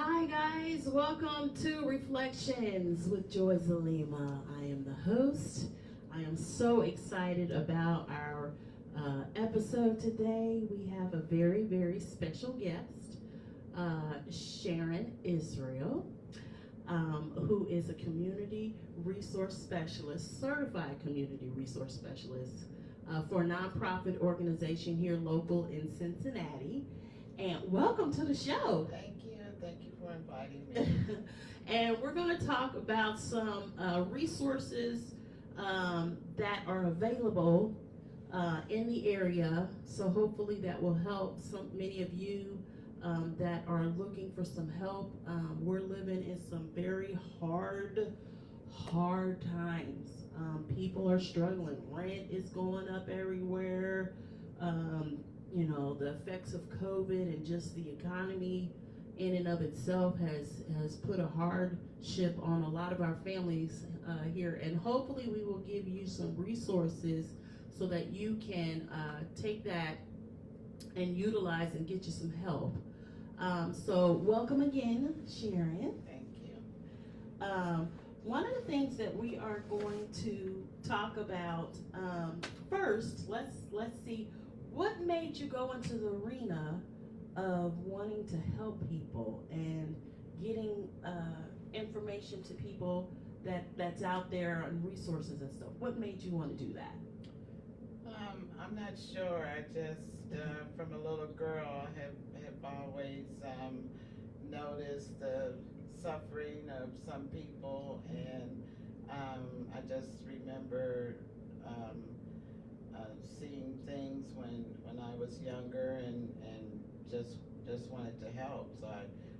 Hi guys, welcome to Reflections with Joi-Zulema. I am the host. I am so excited about our episode today. We have a very, very special guest, Sharon Israel, who is a community resource specialist, certified community resource specialist for a nonprofit organization here local in Cincinnati. And welcome to the show. Thank you. Thank you for inviting me. And we're going to talk about some resources that are available in the area. So hopefully that will help many of you that are looking for some help. We're living in some very hard times. People are struggling. Rent is going up everywhere. The effects of COVID and just the economy in and of itself has put a hardship on a lot of our families here. And hopefully we will give you some resources so that you can take that and utilize and get you some help. So welcome again, Sharon. Thank you. One of the things that we are going to talk about first, let's see, what made you go into the arena of wanting to help people and getting information to people that's out there and resources and stuff? What made you want to do that? I'm not sure. I just, from a little girl, have always noticed the suffering of some people, and I just remember seeing things when I was younger and just wanted to help. So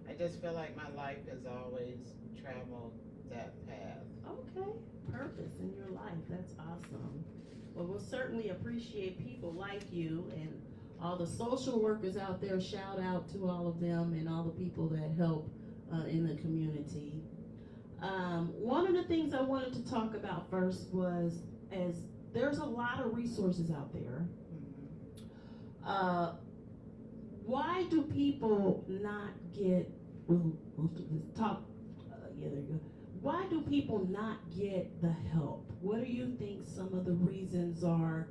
I just feel like my life has always traveled that path. Okay, purpose in your life. That's awesome. Well, we'll certainly appreciate people like you and all the social workers out there. Shout out to all of them and all the people that help in the community. One of the things I wanted to talk about first was, as there's a lot of resources out there. Mm-hmm. Why do people not get, we'll talk, yeah, there you go. Why do people not get the help? What do you think some of the reasons are?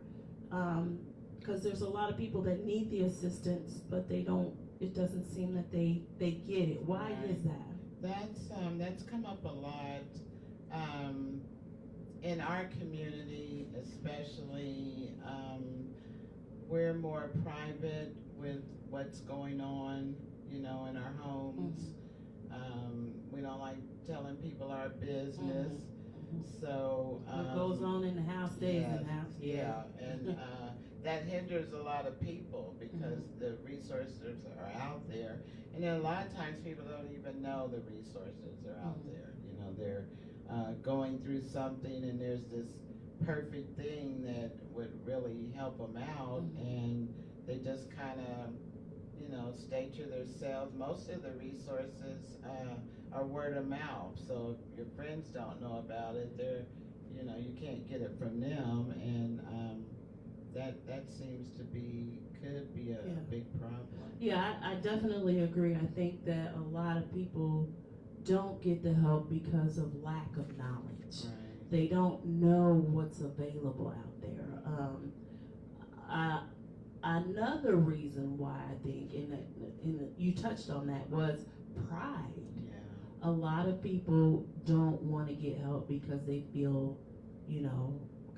Because there's a lot of people that need the assistance, but they don't, it doesn't seem that they get it. Why Right. is that? That's come up a lot in our community, especially. We're more private with what's going on, in our homes. Mm-hmm. We don't like telling people our business. Mm-hmm. So What goes on in the house stays in the house. Yeah, and that hinders a lot of people because the resources are out there, and then a lot of times people don't even know the resources are out there. They're going through something, and there's this perfect thing that would really help them out, and they just kind of stay to themselves. Most of the resources are word of mouth, so if your friends don't know about it, you can't get it from them, and that seems to could be a big problem. Yeah, I definitely agree. I think that a lot of people don't get the help because of lack of knowledge. Right. They don't know what's available out there. Another reason why I think, you touched on that, was pride. Yeah. A lot of people don't want to get help because they feel, kind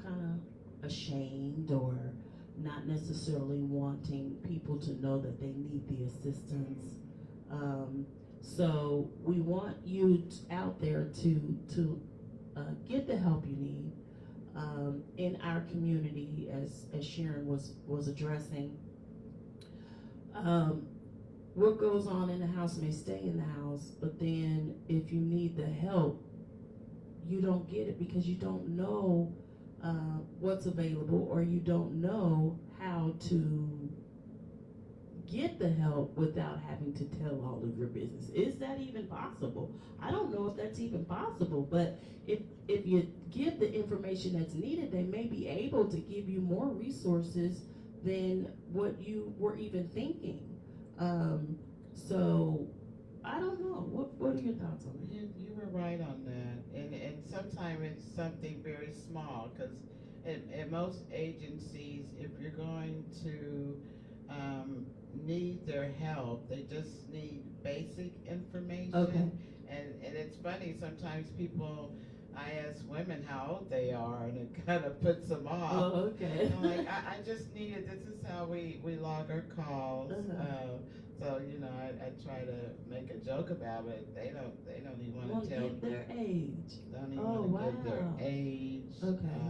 of ashamed, or not necessarily wanting people to know that they need the assistance. So we want you out there to get the help you need. In our community, as Sharon was addressing, what goes on in the house may stay in the house, but then if you need the help, you don't get it because you don't know what's available, or you don't know how to get the help without having to tell all of your business. Is that even possible? I don't know if that's even possible, but if you give the information that's needed, they may be able to give you more resources than what you were even thinking. So I don't know. What are your thoughts on that? You were right on that, and sometimes it's something very small because at most agencies, if you're going to need their help, they just need basic information. Okay. And it's funny sometimes people. I ask women how old they are, and it kind of puts them off. Oh, okay. I'm like, I just needed. This is how we log our calls. Uh-huh. So I try to make a joke about it. They don't even want Want to to tell. give their age. Don't even Oh, want to give their wow. age. Okay.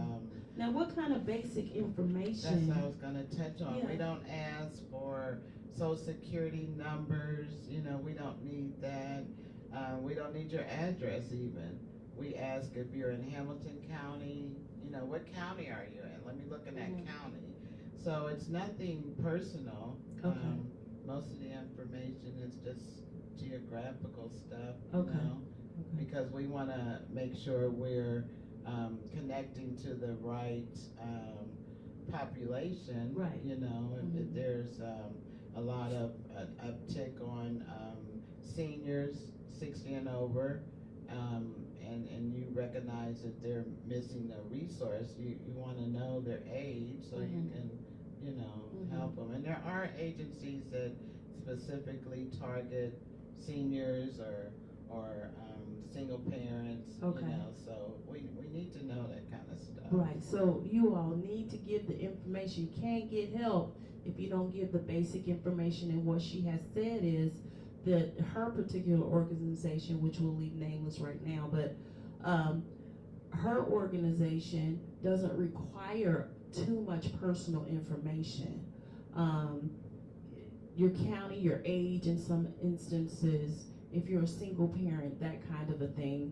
Now, what kind of basic That's information? what I was gonna touch on. Yeah. We don't ask for social security numbers. We don't need that. We don't need your address even. We ask if you're in Hamilton County. What county are you in? Let me look in that county. So it's nothing personal. Okay. Most of the information is just geographical stuff. Okay. Okay. Because we want to make sure we're connecting to the right population. Right. If there's a lot of an uptick on seniors 60 and over, and you recognize that they're missing a resource, you want to know their age so you can help them. And there are agencies that specifically target seniors or single parents. Okay. So we need to know that kind of stuff. Right. So you all need to give the information. You can't get help if you don't give the basic information. And what she has said is that her particular organization, which we'll leave nameless right now, but her organization doesn't require too much personal information. Your county, your age in some instances, if you're a single parent, that kind of a thing.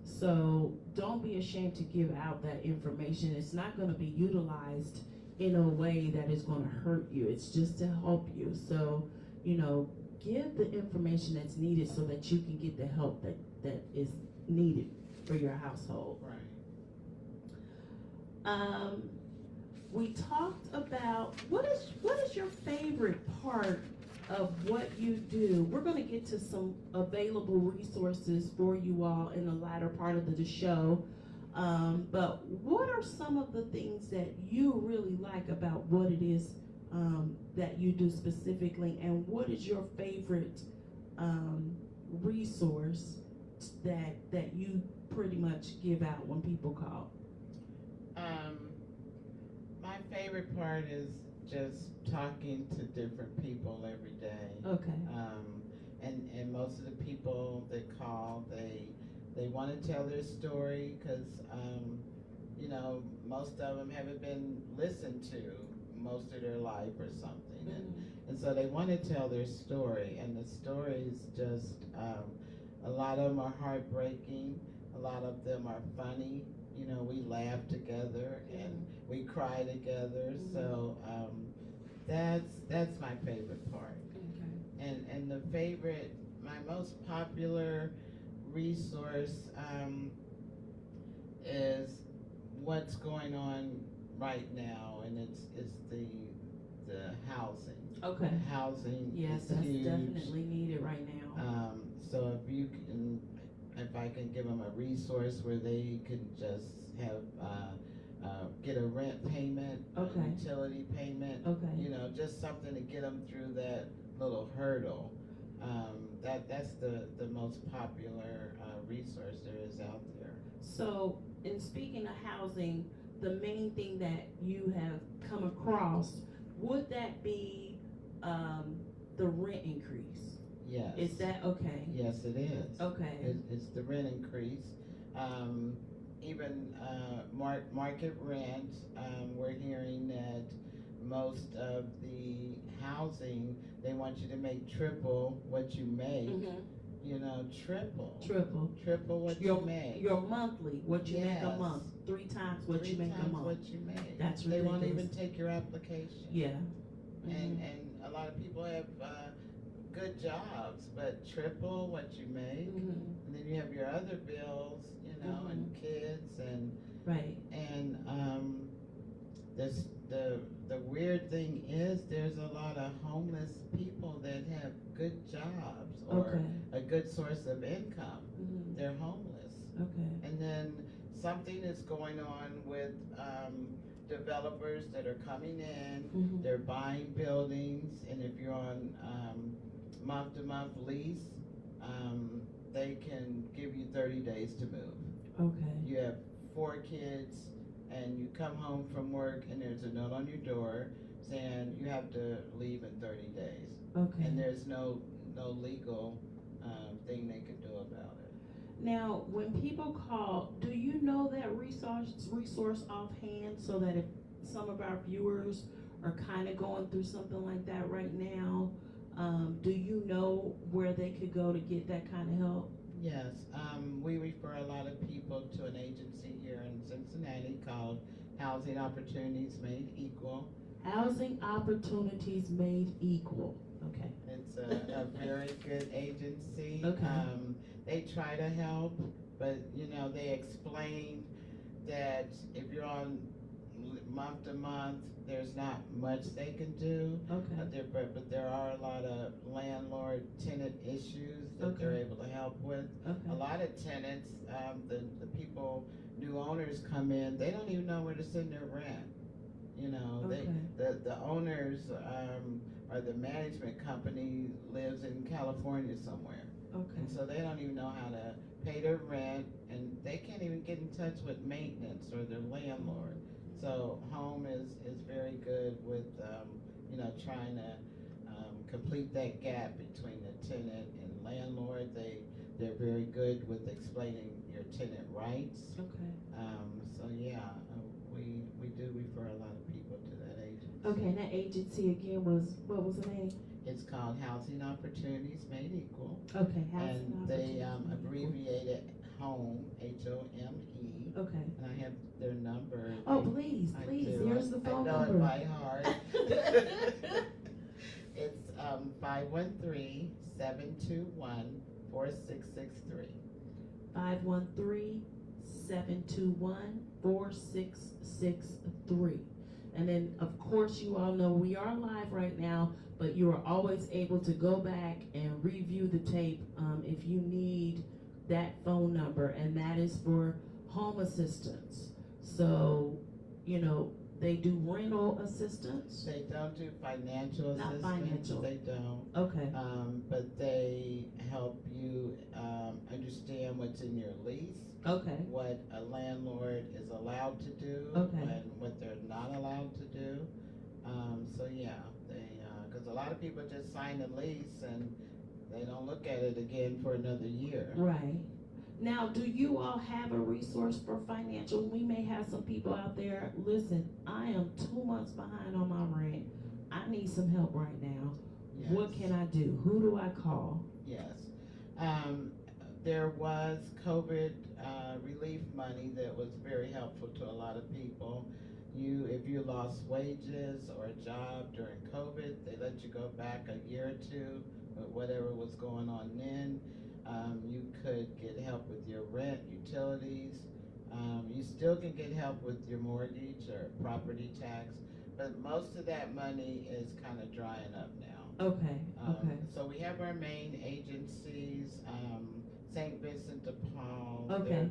So don't be ashamed to give out that information. It's not going to be utilized in a way that is going to hurt you. It's just to help you. So, give the information that's needed so that you can get the help that is needed for your household. Right. We talked about what is your favorite part of what you do. We're going to get to some available resources for you all in the latter part of the show. But what are some of the things that you really like about what it is that you do specifically, and what is your favorite resource that you pretty much give out when people call? My favorite part is just talking to different people every day. Okay. And most of the people that call, they want to tell their story because most of them haven't been listened to most of their life or something, and so they want to tell their story, and the stories just a lot of them are heartbreaking, a lot of them are funny. We laugh together and we cry together. So that's my favorite part. Okay. And my most popular resource is what's going on right now, and it's the housing. Okay. Housing Yes, is that's huge. definitely needed right now. So if I can give them a resource where they can just have get a rent payment, Okay. a utility payment, Okay. just something to get them through that little hurdle. That's the most popular resource there is out there. So, in speaking of housing, the main thing that you have come across, would that be the rent increase? Yes. Is that okay? Yes, it is. Okay. It's the rent increase. Even market rent, we're hearing that most of the housing, they want you to make triple what you make. Triple what you make. Your monthly, what you make a Yes. month, 3 times what you make a times month. what you make. That's They won't ridiculous. even take your application. Yeah. And a lot of people have good jobs, but triple what you make. And then you have your other bills, and kids and Right. this the weird thing is there's a lot of homeless people that have good jobs or Okay. a good source of income. Mhm. They're homeless. Okay. And then something is going on with developers that are coming in. Mhm. They're buying buildings, and if you're on month-to-month lease, they can give you 30 days to move. Okay. You have 4 kids, and you come home from work, and there's a note on your door saying you have to leave in 30 days. Okay. And there's no legal thing they can do about it. Now, when people call, do you know that resource offhand, so that if some of our viewers are kind of going through something like that right now, do you know where they could go to get that kind of help? Yes, we refer a lot of people to an agency here in Cincinnati called Housing Opportunities Made Equal. Housing Opportunities Made Equal. Okay. It's a very good agency. Okay. They try to help, but they explain that if you're on month to month, there's not much they can do. Okay. But there are a lot of landlord-tenant issues that they're able to help with. Okay. A lot of tenants, the people, new owners come in, they don't even know where to send their rent. Okay. The owners or the management company lives in California somewhere. Okay. And so they don't even know how to pay their rent, and they can't even get in touch with maintenance or their landlord. So home is very good with trying to complete that gap between the tenant and landlord. They're very good with explaining your tenant rights. Okay. So yeah, we do refer a lot of people to that agency. Okay, and that agency again was, what was the name? It's called Housing Opportunities Made Equal. Okay, And they abbreviate it HOME, HOME. Okay. And I have their number. Oh, please, here's the phone number. I know it by heart. It's 513-721-4663. 513-721-4663. And then, of course, you all know we are live right now, but you are always able to go back and review the tape if you need that phone number, and that is for home assistance. So, they do rental assistance. They don't do financial Not assistance. financial. They don't. Okay. But they help you understand what's in your lease. Okay. What a landlord is allowed to do. Okay. And what they're not allowed to do. So yeah, because a lot of people just sign a lease and they don't look at it again for another year. Right. Now, do you all have a resource for financial? We may have some people out there, listen, I am 2 months behind on my rent. I need some help right now. Yes. What can I do? Who do I call? Yes. There was COVID relief money that was very helpful to a lot of people. If you lost wages or a job during COVID, they let you go back a year or two, but whatever was going on then. You could get help with your rent, utilities. You still can get help with your mortgage or property tax, but most of that money is kind of drying up now. Okay. Okay. So we have our main agencies, St. Vincent de Paul. Okay.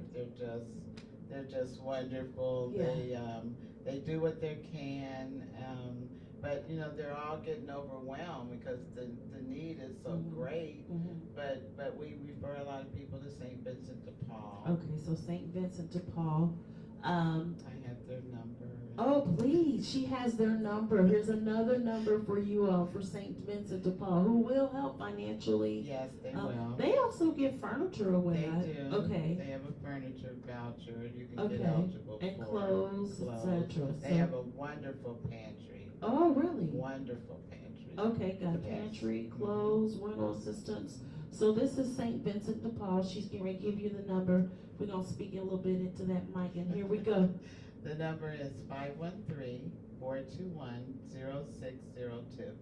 They're just wonderful. Yeah. They do what they can. But they're all getting overwhelmed because the need is so great. But we refer a lot of people to St. Vincent de Paul. Okay, so St. Vincent de Paul. I have their number. Oh, please, she has their number. Here's another number for you all for St. Vincent de Paul, who will help financially. Yes, they will. They also give furniture away. They do. Okay. They have a furniture voucher you can Okay. get eligible And for. clothes, etc. They have a wonderful pantry. Oh, really? Wonderful pantry. Okay, got a Yes. pantry, clothes, rental assistance. So this is St. Vincent de Paul. She's going to give you the number. We're going to speak a little bit into that mic, and here we go. The number is 513-421-0602.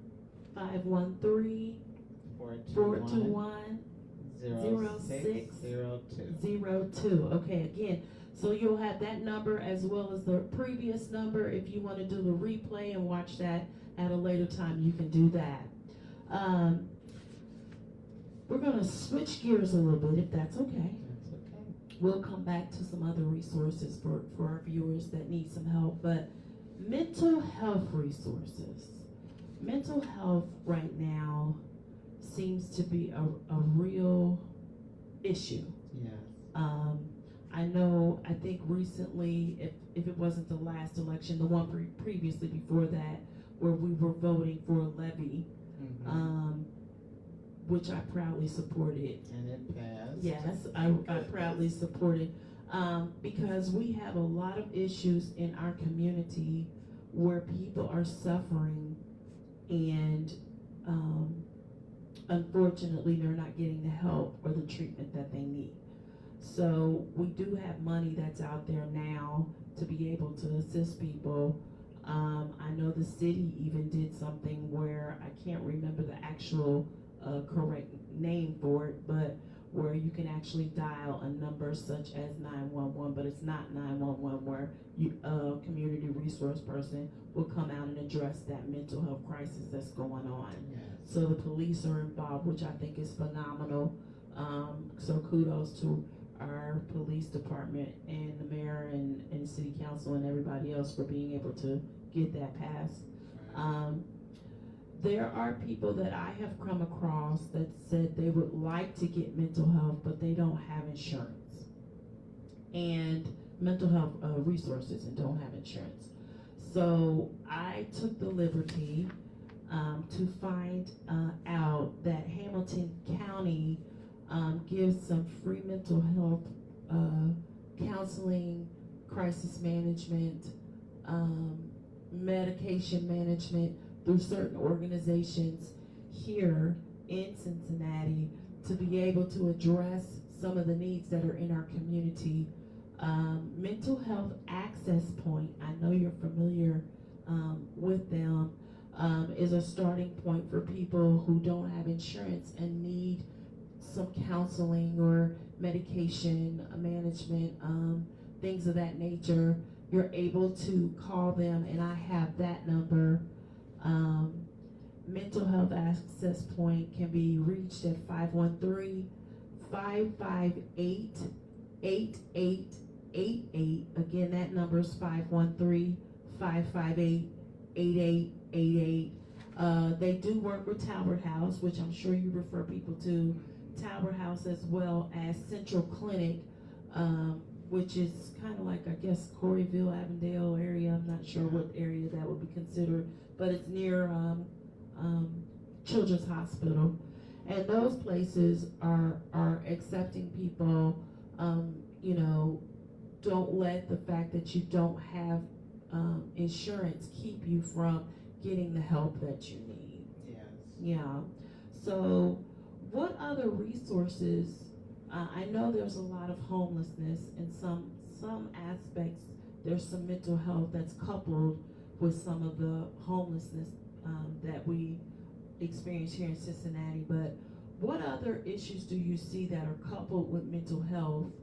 513-421-0602. Okay, again, so you'll have that number as well as the previous number. If you want to do the replay and watch that at a later time, you can do that. we're going to switch gears a little bit, if that's okay. That's okay. We'll come back to some other resources for our viewers that need some help. But mental health resources. Mental health right now seems to be a real issue. Yes. I think recently, if it wasn't the last election, the one previously before that, where we were voting for a levy, which I proudly supported. And it passed. Yes, I proudly supported, because we have a lot of issues in our community where people are suffering, and unfortunately they're not getting the help or the treatment that they need. So we do have money that's out there now to be able to assist people. I know the city even did something where, I can't remember the actual correct name for it, but where you can actually dial a number such as 911, but it's not 911, where a community resource person will come out and address that mental health crisis that's going on. Yes. So the police are involved, which I think is phenomenal. So kudos to our police department and the mayor and city council and everybody else for being able to get that passed. There are people that I have come across that said they would like to get mental health, but they don't have insurance and mental health resources and don't have insurance. So I took the liberty to find out that Hamilton County gives some free mental health counseling, crisis management, medication management through certain organizations here in Cincinnati to be able to address some of the needs that are in our community. Mental Health Access Point, I know you're familiar with them, is a starting point for people who don't have insurance and need some counseling or medication management, things of that nature. You're able to call them, and I have that number. Mental Health Access Point can be reached at 513-558-8888. Again, that number is 513-558-8888. They do work with Talbot House, which I'm sure you refer people to Talbot House, as well as Central Clinic, which is kind of like, I guess, Coreyville, Avondale area. I'm not sure what area that would be considered, but it's near Children's Hospital. And those places are accepting people. Don't let the fact that you don't have insurance keep you from getting the help that you need. Yes. Yeah. So what other resources? I know there's a lot of homelessness, and some aspects, there's some mental health that's coupled with some of the homelessness that we experience here in Cincinnati. But what other issues do you see that are coupled with mental health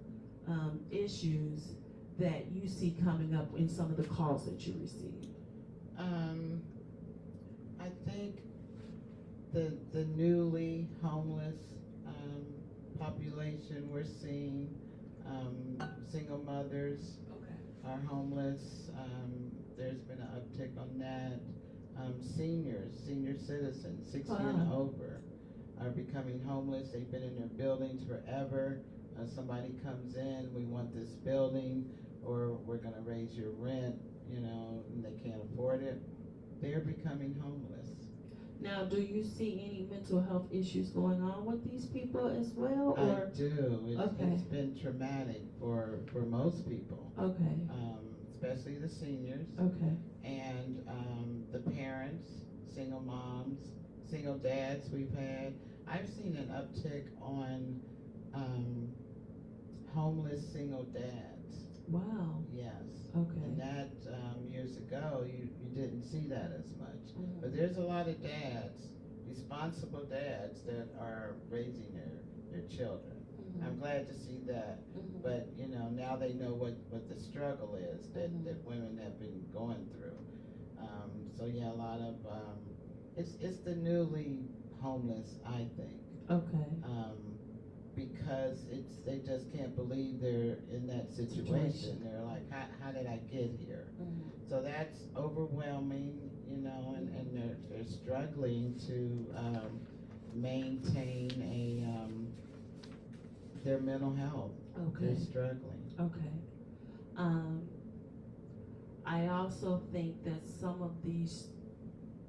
issues that you see coming up in some of the calls that you receive? I think the newly homeless population we're seeing, single mothers are homeless. There's been an uptick on that. Senior citizens, 60 and over, are becoming homeless. They've been in their buildings forever. Somebody comes in, we want this building, or we're going to raise your rent, and they can't afford it. They're becoming homeless. Now, do you see any mental health issues going on with these people as well? Or? I do. Okay. It's been traumatic for most people. Okay. Especially the seniors. Okay. And the parents, single moms, single dads we've had. I've seen an uptick on homeless single dads. Wow. Yes. Okay. And that years ago, you didn't see that as much. Mm-hmm. But there's a lot of dads, responsible dads, that are raising their children. Mm-hmm. I'm glad to see that. Mm-hmm. But now they know what the struggle is that women have been going through. So yeah, a lot of it's the newly homeless, I think. Okay. because they just can't believe they're in that situation. They're like, how did I get here? So that's overwhelming, and they're struggling to maintain their mental health. Okay. They're struggling. Okay. Um, I also think that some of these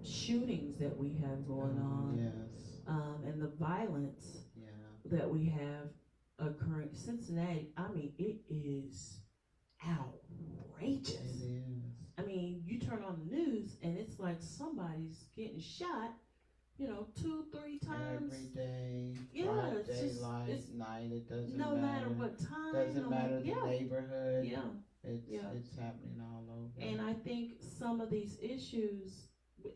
shootings that we have going on, Yes. and the violence Yeah. that we have occurring in Cincinnati, I mean, it is outrageous. It is. I mean, you turn on the news and it's like somebody's getting shot, 2-3 times. Every day. Yeah, Broad it's just, daylight, it's night, it doesn't no matter. matter what time. Doesn't matter the yeah. neighborhood. Yeah. It's happening all over. And I think some of these issues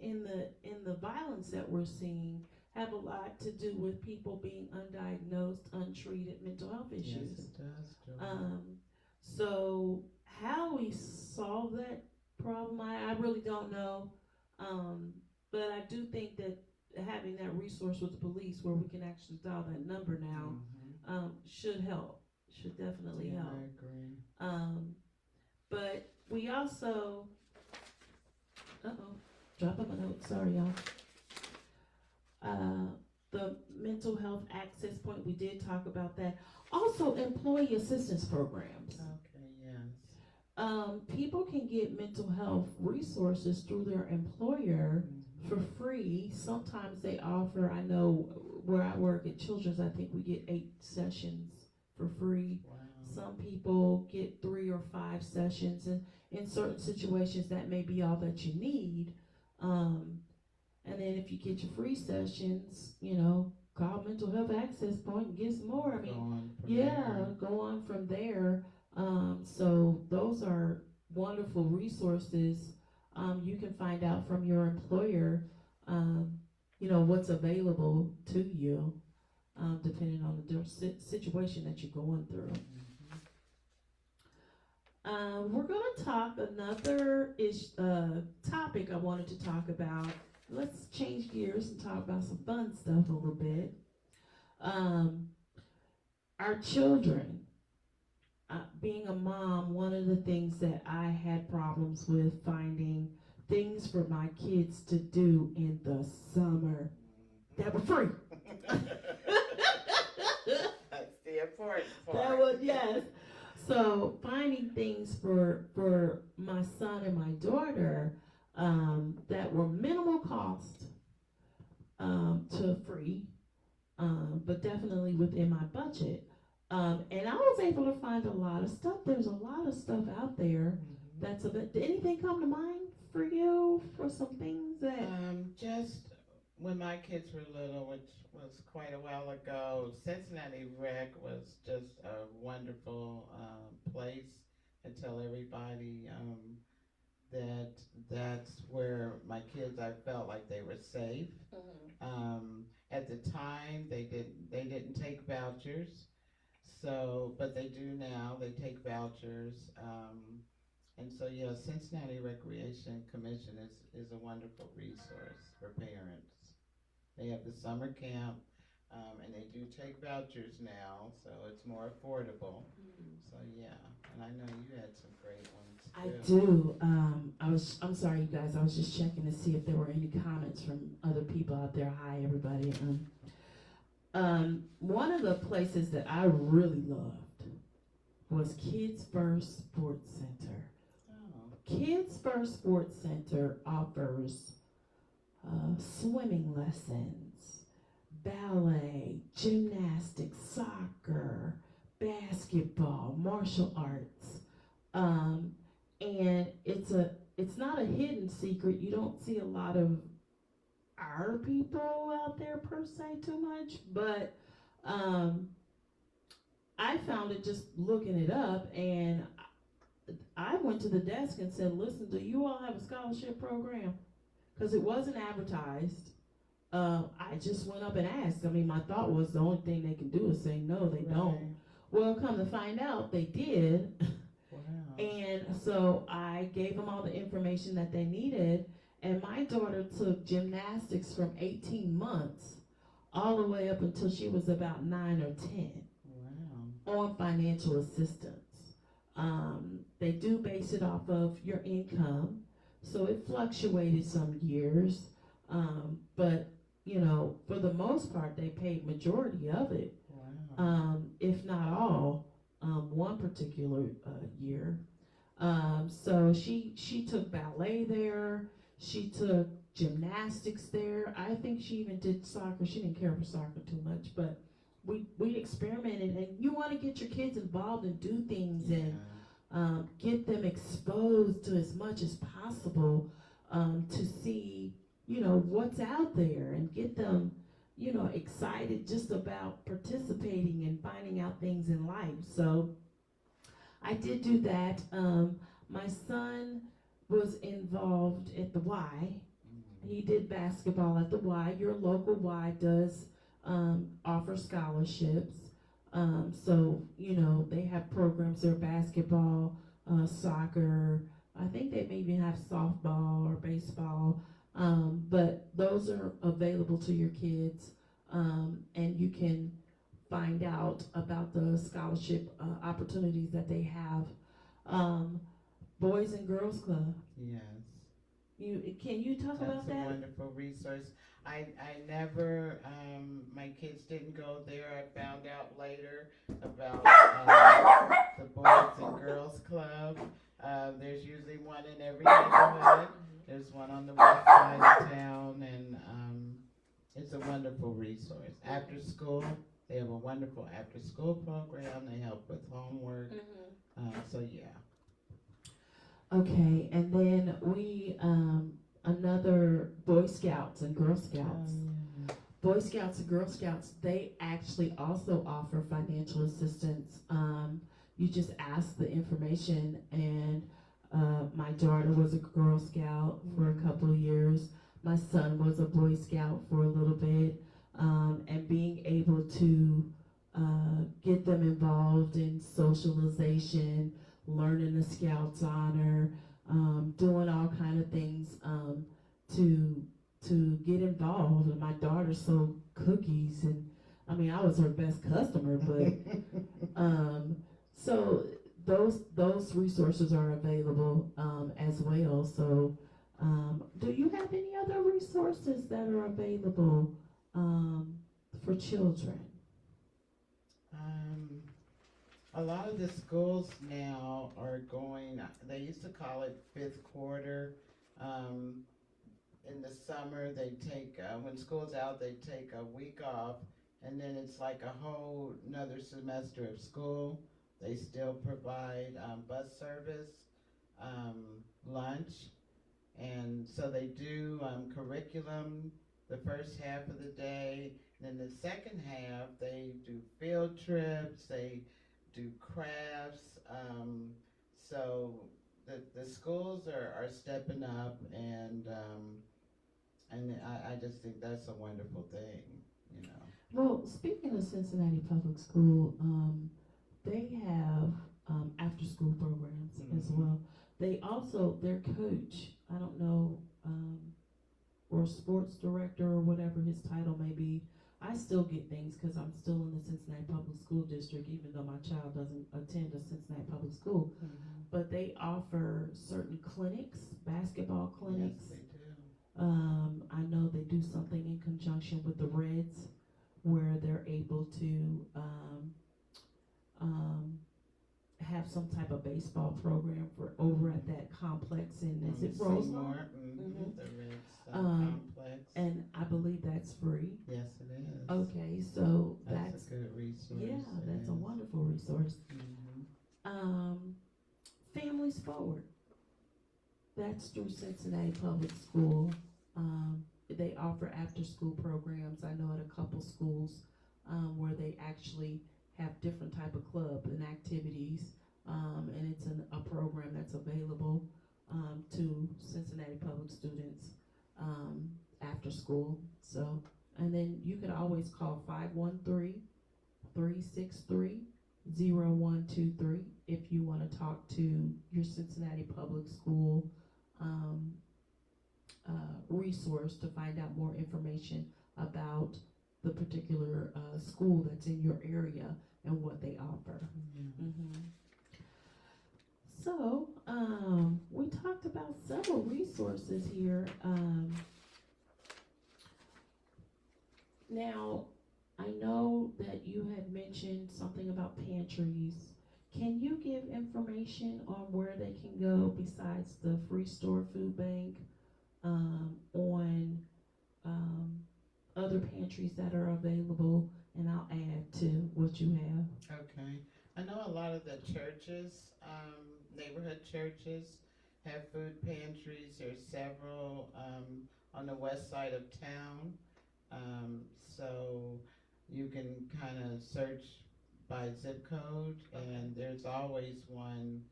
in the violence that we're seeing have a lot to do with people being undiagnosed, untreated mental health issues. Yes, it does, Joy. So how we solve that problem, I really don't know. But I do think that having that resource with the police where we can actually dial that number now should help. Should definitely help. I agree. But we also, dropping my notes, sorry y'all. The mental health access point, we did talk about that. Also, employee assistance programs. Okay, yes. People can get mental health resources through their employer for free. Sometimes they offer, I know where I work at Children's, I think we get 8 sessions for free. Wow. Some people get 3 or 5 sessions, and in certain situations that may be all that you need. And then if you get your free sessions, call Mental Health Access Point and get some more. I mean, go on from there. So those are wonderful resources. You can find out from your employer, what's available to you, depending on the situation that you're going through. We're going to talk another topic I wanted to talk about. Let's change gears and talk about some fun stuff a little bit. Our children. Being a mom, one of the things that I had problems with finding things for my kids to do in the summer that were free. That's the important part. That was, yes. So finding things for my son and my daughter that were minimal cost to free, but definitely within my budget. And I was able to find a lot of stuff. There's a lot of stuff out there that's a bit. Did anything come to mind for you for some things that? Just when my kids were little, which was quite a while ago, Cincinnati Rec was just a wonderful place. I tell everybody that's where my kids, I felt like they were safe. At the time, they didn't take vouchers. So, but they do now. They take vouchers, and so Cincinnati Recreation Commission is a wonderful resource for parents. They have the summer camp, and they do take vouchers now, so it's more affordable. So and I know you had some great ones too. I do. I'm sorry, you guys. I was just checking to see if there were any comments from other people out there. Hi, everybody. One of the places that I really loved was Kids First Sports Center. Kids First Sports Center offers swimming lessons, ballet, gymnastics, soccer, basketball, martial arts, and it's not a hidden secret. You don't see a lot of our people out there per se too much, but I found it just looking it up, and I went to the desk and said, listen, do you all have a scholarship program? Because it wasn't advertised. I just went up and asked. I mean, my thought was the only thing they can do is say no, they don't. Well, come to find out, they did. Wow. And so I gave them all the information that they needed. And my daughter took gymnastics from 18 months all the way up until she was about 9 or 10. Wow. on financial assistance. They do base it off of your income, so it fluctuated some years, but you know, for the most part, they paid majority of it, if not all, one particular year. So she took ballet there. She took gymnastics there. I think she even did soccer. She didn't care for soccer too much, but we experimented. And you want to get your kids involved and do things and get them exposed to as much as possible to see, you know, what's out there and get them, you know, excited just about participating and finding out things in life. So I did do that. My son was involved at the Y. He did basketball at the Y. Your local Y does offer scholarships. So, you know, they have programs there, basketball, soccer. I think they maybe have softball or baseball. But those are available to your kids. And you can find out about the scholarship opportunities that they have. Boys and Girls Club. Yes. Can you talk about that? That's a wonderful resource. I never, my kids didn't go there. I found out later about the Boys and Girls Club. There's usually one in every neighborhood. There's one on the west side of town, and it's a wonderful resource. After school, they have a wonderful after school program. They help with homework. So yeah. Okay, and then we, another Boy Scouts and Girl Scouts. Boy Scouts and Girl Scouts, they actually also offer financial assistance. You just ask the information, and my daughter was a Girl Scout for a couple of years. My son was a Boy Scout for a little bit, and being able to get them involved in socialization, learning the Scouts honor, doing all kind of things to get involved. And my daughter sold cookies, and I mean, I was her best customer, but so those resources are available as well. So do you have any other resources that are available for children? A lot of the schools now are going, they used to call it fifth quarter. In the summer, they take, when school's out, they take a week off, and then it's like a whole another semester of school. They still provide bus service, lunch, and so they do curriculum the first half of the day. And then the second half, they do field trips, they do crafts. So the schools are stepping up, and I just think that's a wonderful thing, you know. Well, speaking of Cincinnati Public School, they have after-school programs as well. They also, their coach, I don't know, or sports director or whatever his title may be, I still get things because I'm still in the Cincinnati Public School District, even though my child doesn't attend a Cincinnati Public School. But they offer certain clinics, basketball clinics. Yes, they do. I know they do something in conjunction with the Reds where they're able to have some type of baseball program for over at that complex in, is it Rosemont? The Reds complex. And I believe that's free. Yes, it is. Okay, so that's a good resource. Yeah, that's a wonderful resource. Families Forward. That's through Cincinnati Public School. They offer after-school programs. I know at a couple schools where they actually have different type of club and activities, and it's a program that's available to Cincinnati public students after school. So, and then you can always call 513-363-0123 if you want to talk to your Cincinnati Public School resource to find out more information about the particular school that's in your area and what they offer. Yeah. So, we talked about several resources here. Now, I know that you had mentioned something about pantries. Can you give information on where they can go besides the Free Store Food Bank, on other pantries that are available? And I'll add to what you have. Okay. I know a lot of the churches, neighborhood churches, have food pantries. There's several on the west side of town. So you can kind of search by zip code, and there's always one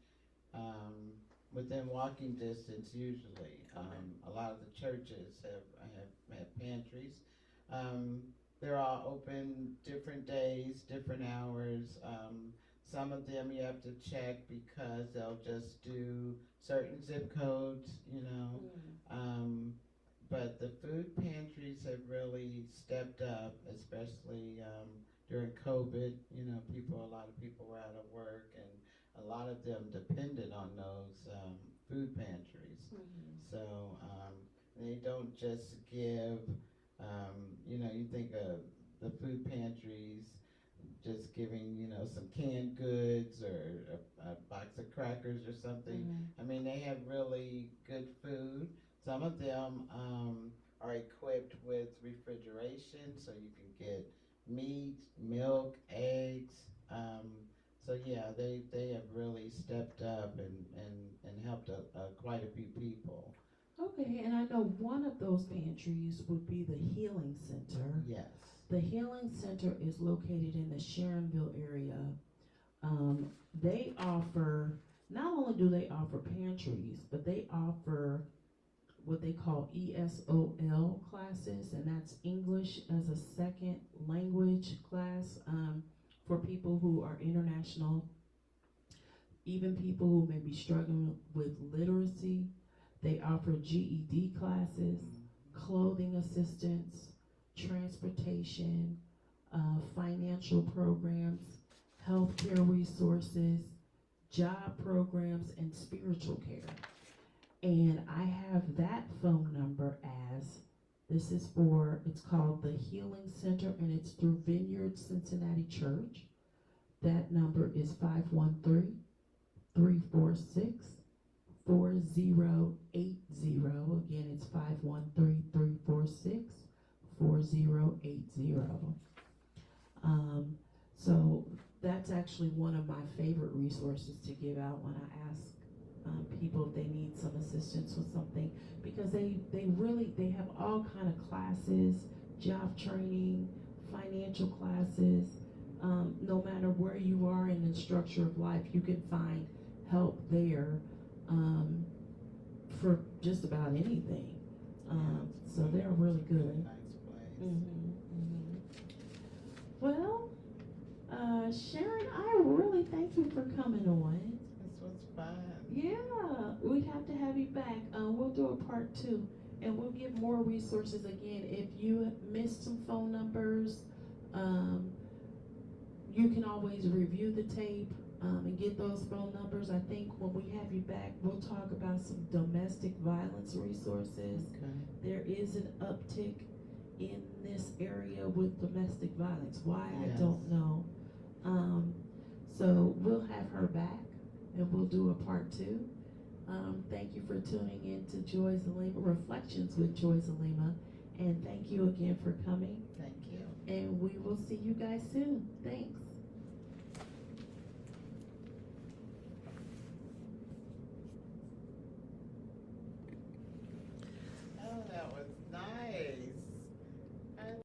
um, within walking distance usually. A lot of the churches have pantries. Um, they're all open different days, different hours. Some of them you have to check because they'll just do certain zip codes, you know. But the food pantries have really stepped up, especially during COVID. You know, a lot of people were out of work, and a lot of them depended on those food pantries. So they don't just give, you know, you think of the food pantries just giving, you know, some canned goods or a box of crackers or something. I mean, they have really good food. Some of them are equipped with refrigeration, so you can get meat, milk, eggs. So yeah, they have really stepped up and helped quite a few people. Okay, and I know one of those pantries would be the Healing Center. Yes. The Healing Center is located in the Sharonville area. They offer, not only do they offer pantries, but they offer what they call ESOL classes, and that's English as a second language class, for people who are international, even people who may be struggling with literacy. They offer GED classes, clothing assistance, transportation, financial programs, healthcare resources, job programs, and spiritual care. And I have that phone number as, it's called the Healing Center, and it's through Vineyard Cincinnati Church. That number is 513-346-4080. Again, it's 513-346-4080. So that's actually one of my favorite resources to give out when I ask people if they need some assistance with something, because they have all kind of classes, job training, financial classes. No matter where you are in the structure of life, you can find help there for just about anything. So they're really good. Nice place. Well, Sharon, I really thank you for coming on. This was fun. Yeah, we'd have to have you back. We'll do a part 2, and we'll give more resources again. If you missed some phone numbers, you can always review the tape and get those phone numbers. I think when we have you back, we'll talk about some domestic violence resources. Okay. There is an uptick in this area with domestic violence. Why, Yes. I don't know. So we'll have her back, and we'll do a part 2. Thank you for tuning in to Joi-Zulema, Reflections with Joi-Zulema, and thank you again for coming. Thank you. And we will see you guys soon. Thanks. Oh, that was